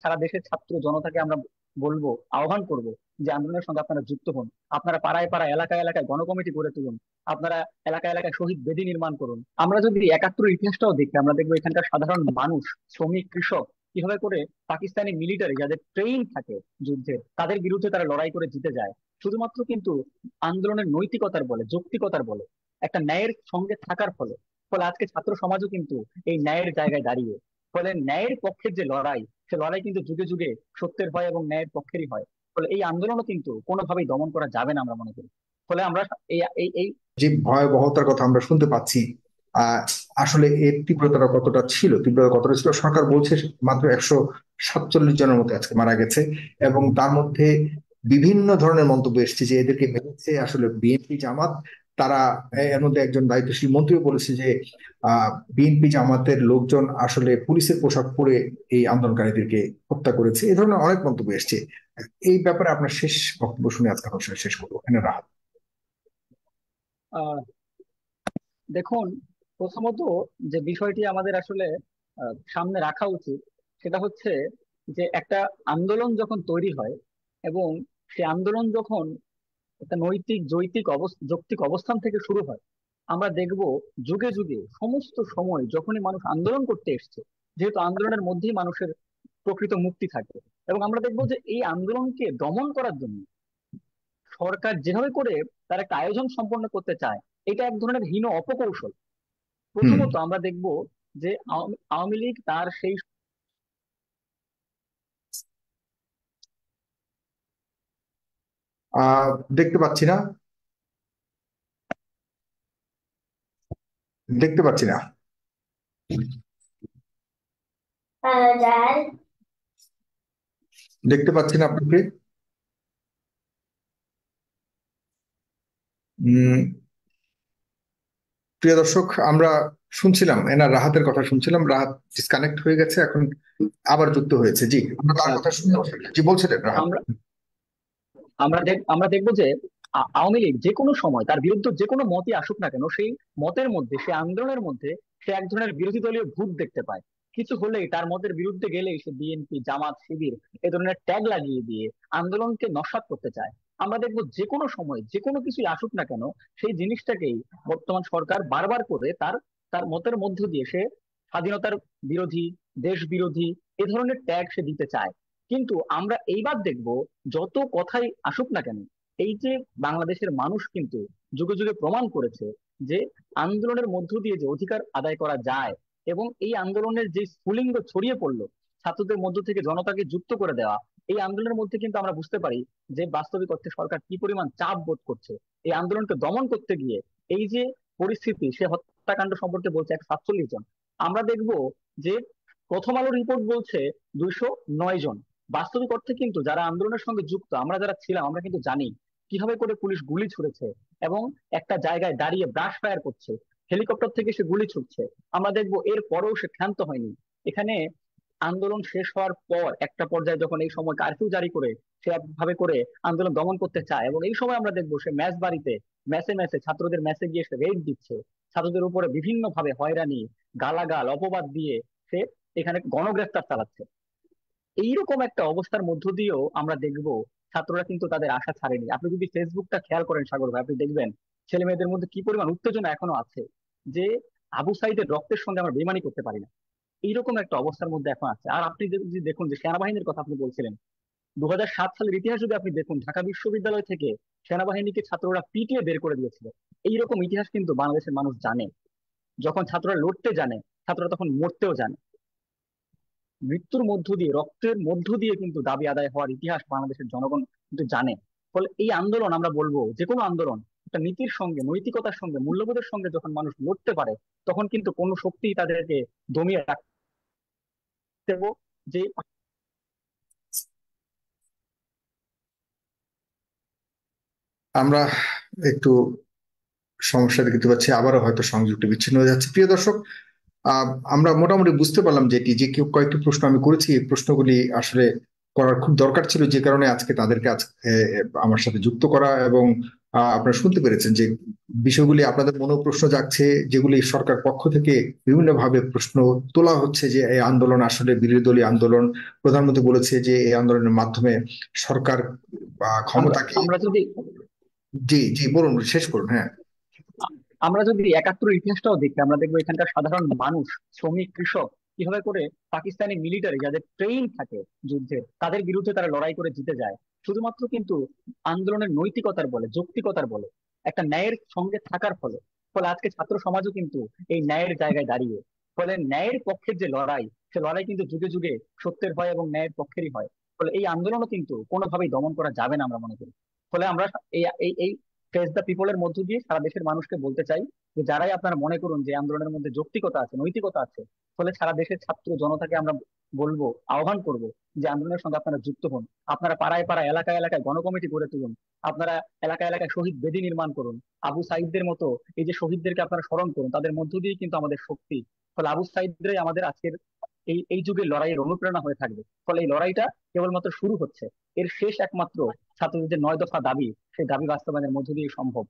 সারা দেশের ছাত্র জনতাকে আমরা বলবো, আহ্বান করব যে আন্দোলনের সঙ্গে আপনারা যুক্ত হন। আপনারা পাড়ায় পাড়ায় এলাকায় এলাকায় গণকমিটি গড়ে তুলুন। আপনারা এলাকায় এলাকায় শহীদ বেদি নির্মাণ করুন। আমরা যদি একাত্তরের ইতিহাসটাও দেখি, আমরা দেখবো এখানকার সাধারণ মানুষ, শ্রমিক, কৃষক কিভাবে করে পাকিস্তানি মিলিটারি যাদের ট্রেন থাকে যুদ্ধে, তাদের বিরুদ্ধে তারা লড়াই করে জিতে যায়, শুধুমাত্র কিন্তু আন্দোলনের নৈতিকতার বলে, যৌক্তিকতার বলে, একটা ন্যায়ের সঙ্গে থাকার ফলে। ফলে আজকে ছাত্র সমাজও কিন্তু এই ন্যায়ের জায়গায় দাঁড়িয়ে, ফলে ন্যায়ের পক্ষের যে লড়াই, সে লড়াই কিন্তু যুগে যুগে সত্যের হয় এবং ন্যায়ের পক্ষেরই হয়। ফলে এই আন্দোলনও কিন্তু কোনোভাবেই দমন করা যাবে না আমরা মনে করি। ফলে আমরা এই এই এই যে ভয়াবহতার কথা আমরা শুনতে পাচ্ছি, আহ আসলে এর তীব্রতা কতটা ছিল সরকার বলছে মাত্র 147 জনের মতো আজকে মারা গেছে। এবং তার মধ্যে বিভিন্ন ধরনের মন্তব্য এসেছে যে এদেরকে মেরেছে আসলে বিএনপি জামাত। তারা এর মধ্যে একজন দায়িত্বশীল মন্ত্রীও বলেছে যে বিএনপি জামাতের লোকজন আসলে পুলিশের পোশাক পরে এই আন্দোলনকারীদেরকে হত্যা করেছে। এই ধরনের অনেক মন্তব্য এসেছে। এই ব্যাপারে আপনার শেষ বক্তব্য শুনে আজকে অনুষ্ঠান শেষ করবো এখানে রাহাত। আহ, দেখুন, প্রথমত যে বিষয়টি আমাদের আসলে সামনে রাখা উচিত, সেটা হচ্ছে যে একটা আন্দোলন যখন তৈরি হয় এবং সেই আন্দোলন যখন একটা নৈতিক যৌক্তিক যৌক্তিক অবস্থান থেকে শুরু হয়, আমরা দেখব যুগে যুগে সমস্ত সময় যখনই মানুষ আন্দোলন করতে এসছে, যেহেতু আন্দোলনের মধ্যেই মানুষের প্রকৃত মুক্তি থাকে, এবং আমরা দেখবো যে এই আন্দোলনকে দমন করার জন্য সরকার যেভাবে করে তার একটা আয়োজন সম্পন্ন করতে চায়, এটা এক ধরনের হীন অপকৌশল। হুম। প্রথমত আমরা দেখব যে আওয়ামী লীগ তার সেই আহ দেখতে পাচ্ছি না। দেখতে পাচ্ছি না। দেখতে পাচ্ছি না আপনাকে। উম প্রিয় দর্শক, আমরা শুনছিলাম এনার রাহাতের কথা শুনছিলাম। রাহাত ডিসকানেক্ট হয়ে গেছে, এখন আবার যুক্ত হয়েছে। জি, আমরা তার আহ, কথা শুনতে জি বলছিলেন রাহাত। আমরা আমরা দেখবো যে আওয়ামী লীগ যে কোনো সময় তার বিরুদ্ধে যে কোনো মতই আসুক না কেন, সেই মতের মধ্যে, সেই আন্দোলনের মধ্যে সে এক ধরনের বিরোধী দলীয় ভূত দেখতে পায়। কিছু হলেই, তার মতের বিরুদ্ধে গেলেই সে বিএনপি, জামাত, শিবির এ ধরনের ট্যাগ লাগিয়ে দিয়ে আন্দোলনকে নস্যাৎ করতে চায়। আমরা দেখবো যে কোনো সময় যে কোনো কিছুই আসুক না কেন, সেই জিনিসটাকেই বর্তমান সরকার বারবার করে তার তার মতের মধ্য দিয়ে সে স্বাধীনতার বিরোধী, দেশ বিরোধী এ ধরনের ট্যাগ সে দিতে চায়। কিন্তু আমরা এইবার দেখব, যত কথাই আসুক না কেন, এই যে বাংলাদেশের মানুষ কিন্তু যুগে যুগে প্রমাণ করেছে যে আন্দোলনের মধ্য দিয়ে যে অধিকার আদায় করা যায়, এবং এই আন্দোলনের যে স্ফুলিঙ্গ ছড়িয়ে পড়লো, ছাত্রদের মধ্য থেকে জনতাকে যুক্ত করে দেওয়া, এই আন্দোলনের মধ্যে কিন্তু আমরা বুঝতে পারি যে বাস্তবিক অর্থে সরকার কি পরিমাণ চাপ বোধ করছে এই আন্দোলনকে দমন করতে গিয়ে। এই যে পরিস্থিতি, সে হত্যাকাণ্ড সম্পর্কে বলছে 147 জন। আমরা দেখব যে প্রথম আলো রিপোর্ট বলছে 209 জন। বাস্তবিক অর্থে কিন্তু যারা আন্দোলনের সঙ্গে যুক্ত, আমরা যারা ছিলাম, আমরা কিন্তু জানি কিভাবে করে পুলিশ গুলি ছুড়েছে এবং একটা জায়গায় দাঁড়িয়ে ব্রাশ ফায়ার করছে, হেলিকপ্টার থেকে সে গুলি ছুটছে। আমরা দেখবো এর পরেও সে ক্ষান্ত হয়নি। এখানে আন্দোলন শেষ হওয়ার পর একটা পর্যায়ে যখন এই সময় কারফিউ জারি করে সে একভাবে করে আন্দোলন দমন করতে চায়, এবং এই সময় আমরা দেখবো সে ম্যাচ বাড়িতে, ম্যাচে ম্যাচে ছাত্রদের ম্যাচে গিয়ে সে রেড দিচ্ছে, ছাত্রদের উপরে বিভিন্ন ভাবে হয়রানি, গালাগাল, অপবাদ দিয়ে সে এখানে গণগ্রেফতার চালাচ্ছে। এইরকম একটা অবস্থার মধ্য দিয়েও আমরা দেখব ছাত্ররা কিন্তু তাদের আশা ছাড়েনি। আপনি যদি ফেসবুকটা খেয়াল করেন সাগর ভাই, আপনি দেখবেন ছেলে মেয়েদের মধ্যে কি পরিমাণ উত্তেজনা এখনো আছে, যে আবু সাইদের রক্তের সঙ্গে আমরা বেইমানি করতে পারি না, এইরকম একটা অবস্থার মধ্যে এখন আছে। আর আপনি যদি দেখুন যে সেনাবাহিনীর কথা আপনি বলছিলেন, 2007 সালের ইতিহাস যদি আপনি দেখুন, ঢাকা বিশ্ববিদ্যালয় থেকে সেনাবাহিনীকে ছাত্ররা পিটিয়ে বের করে দিয়েছিল। এইরকম ইতিহাস কিন্তু বাংলাদেশের মানুষ জানে। যখন ছাত্ররা লড়তে জানে, ছাত্ররা তখন মরতেও জানে। মৃত্যুর মধ্য দিয়ে, রক্তের মধ্য দিয়ে কিন্তু দাবি আদায় হওয়ার ইতিহাস বাংলাদেশের জনগণ কিন্তু জানে। ফলে এই আন্দোলন, আমরা বলবো যে কোনো আন্দোলন একটা নীতির সঙ্গে, নৈতিকতার সঙ্গে, মূল্যবোধের সঙ্গে যখন মানুষ লড়তে পারে, তখন কিন্তু কোনো শক্তি তাদেরকে দমিয়ে রাখতে পারবো। যে আমরা একটু সমস্যা দেখতে পাচ্ছি, আবারও হয়তো সংযোগটা বিচ্ছিন্ন হয়ে যাচ্ছে। প্রিয় দর্শক, আহ আমরা মোটামুটি বুঝতে পারলাম যে এটি যে কেউ কয়েকটি প্রশ্ন আমি করেছি, এই প্রশ্নগুলি আসলে করার খুব দরকার ছিল, যে কারণে আজকে তাদেরকে আজকে আমার সাথে যুক্ত করা এবং আপনারা শুনতে পেরেছেন যে বিষয়গুলি আপনাদের মনেও প্রশ্ন জাগছে, যেগুলি সরকার পক্ষ থেকে বিভিন্ন ভাবে প্রশ্ন তোলা হচ্ছে যে এই আন্দোলন আসলে বিরোধী দলীয় আন্দোলন। প্রধানমন্ত্রী বলেছে যে এই আন্দোলনের মাধ্যমে সরকার আমরা ক্ষমতাকে। আমরা যদি জি জি, বলুন, শেষ করুন, হ্যাঁ। আমরা যদি একাত্তরের ইতিহাসটাও দেখি, আমরা দেখবো এখানকার সাধারণ মানুষ, শ্রমিক, কৃষক কিভাবে করে পাকিস্তানি মিলিটারি যাদের ট্রেইন থাকে যুদ্ধে, তাদের বিরুদ্ধে তারা লড়াই করে জিতে যায়, শুধুমাত্র কিন্তু আন্দোলনের নৈতিকতার বলে, যৌক্তিকতার বলে, একটা ন্যায়ের সঙ্গে থাকার ফলে। ফলে আজকে ছাত্র সমাজও কিন্তু এই ন্যায়ের জায়গায় দাঁড়িয়ে, ফলে ন্যায়ের পক্ষের যে লড়াই, সে লড়াই কিন্তু যুগে যুগে সত্যের হয় এবং ন্যায়ের পক্ষেরই হয়। ফলে এই আন্দোলনও কিন্তু কোনোভাবেই দমন করা যাবে না আমরা মনে করি। ফলে আমরা এই এই এই ফেস দ্য পিপলের মধ্য দিয়ে সারা দেশের মানুষকে বলতে চাই যে যারাই আপনারা মনে করুন যে আন্দোলনের মধ্যে যৌক্তিকতা আছে, নৈতিকতা আছে, ফলে সারা দেশের ছাত্র জনতাকে আমরা বলবো, আহ্বান করব যে আন্দোলনের সঙ্গে আপনারা যুক্ত হন। আপনারা পাড়ায় পাড়ায়, এলাকায় এলাকায় গণকমিটি গড়ে তুলুন। আপনারা এলাকায় এলাকায় শহীদ বেদি নির্মাণ করুন। আবু সাইদদের মতো এই যে শহীদদেরকে আপনারা স্মরণ করুন, তাদের মধ্য দিয়েই কিন্তু আমাদের শক্তি। ফলে আবু সাইদরাই আমাদের আজকের এই এই যুগের লড়াইয়ের অনুপ্রেরণা হয়ে থাকবে। ফলে এই লড়াইটা কেবলমাত্র শুরু হচ্ছে, এর শেষ একমাত্র ছাত্রদের যে 9 দফা দাবি, সেই দাবি বাস্তবায়নের মধ্য দিয়ে সম্ভব।